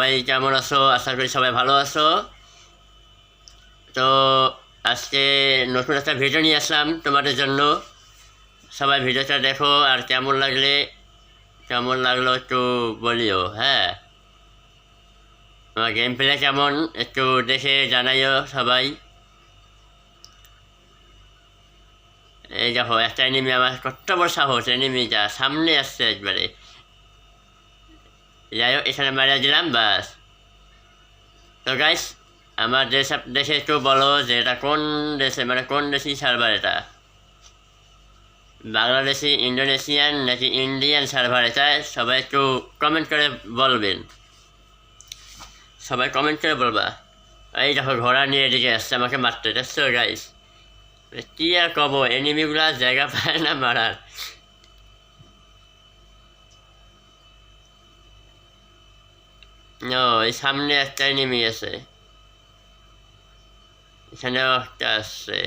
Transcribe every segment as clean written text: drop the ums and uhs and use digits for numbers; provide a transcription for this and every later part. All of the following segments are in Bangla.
সবাই কেমন আছো? আশা করি সবাই ভালো আছো। তো আজকে নতুন একটা ভিডিও নিয়ে আসলাম তোমাদের জন্য। সবাই ভিডিওটা দেখো, আর কেমন লাগলো একটু বলিও। হ্যাঁ, আমার গেম প্লে কেমন একটু দেখে জানাইও সবাই। এই দেখো, একটা এনিমি, আমার কত বড় সাহস, এনিমিটা সামনে আসছে একবারে। যাই হোক, এখানে মারা দিলাম, বাস। তো গাইস, আমার দেশে একটু বলো যে এটা কোন দেশে, মানে কোন দেশি সার্ভার এটা, বাংলাদেশি, ইন্দোনেশিয়ান নাকি ইন্ডিয়ান সার্ভার এটা? সবাই একটু কমেন্ট করে বলবেন, সবাই কমেন্ট করে বলবা। এই দেখো, ঘোড়া নিয়ে এদিকে আসছে আমাকে মারতে, দেখছো গাইস? কি আর কব, এনিমিগুলা জায়গা পায় না মারার। ও, এই সামনে একটা এনিমি আছে, এখানেও একটা আসছে।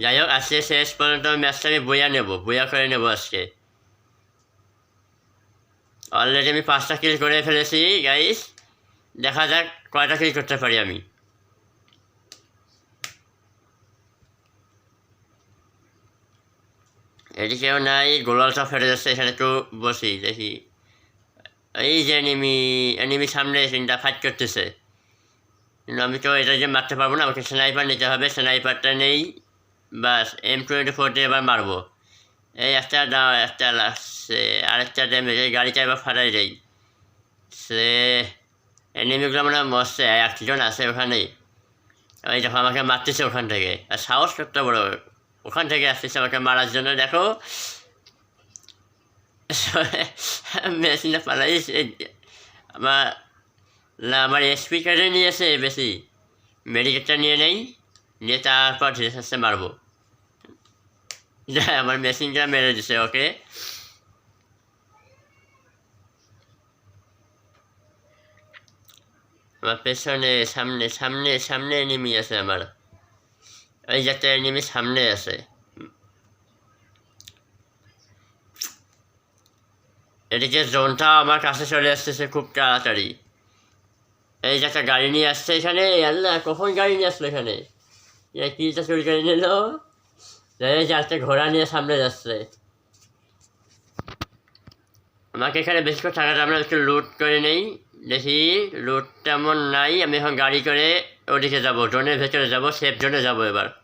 যাই হোক, আজকে শেষ পর্যন্ত ম্যাচটা আমি বইয়া করে নেবো আজকে। অলরেডি আমি 5টা কিল করে ফেলেছি গাইস, দেখা যাক কয়টা কিল করতে পারি আমি। এদিকেও নাই, গোলালটা ফেটে যাচ্ছে, এখানে একটু বসি দেখি। এই যে এনিমি সামনে তিনটা ফাইট করতেছে, কিন্তু আমি তো এটা যে মারতে পারবো না, আমাকে স্নাইপার নিতে হবে। স্নাইপারটা নেই, বাস M24 দিয়ে এবার মারবো। এই একটা দাও, একটা লাগছে, আরেকটা ড্যামেজ। এই গাড়িটা এবার ফাটাই দেই। সে এনিমিগুলো মানে মরছে, একজন আছে ওখানেই। ওই দেখো, আমাকে মারতেছে ওখান থেকে, আর সাহস করতে বড়, ওখান থেকে আসতেছে আমাকে মারার জন্য। দেখো মেশিনটা পালাইছে আমার। না, আমার স্পিকারে নিয়েছে বেশি, মেডিকেটটা নিয়ে নেই, নিয়ে তারপর ধীরে সুস্থে মারবো। আমার মেশিনটা মেরে দিছে ওকে। আমার পেছনে, সামনে সামনে সামনে এনিমি আছে আমার, ওই যে একটা এনিমি সামনে আছে। এদিকে জোনটা আমার কাছে চলে আসতেছে খুব তাড়াতাড়ি। এই যে একটা গাড়ি নিয়ে আসছে এখানে, আল্লাহ কখন গাড়ি নিয়ে আসলো এখানে, কিটা চুরি করে নিল। এই যে একটা ঘোড়া নিয়ে সামনে যাচ্ছে। আমাকে এখানে বেশি করে টাকা আমরা একটু লুট করে নেই, দেখি লুট তেমন নাই। আমি এখন গাড়ি করে ওদিকে যাবো, জোনের ভেতরে যাবো, সেফ জোনে যাবো এবার।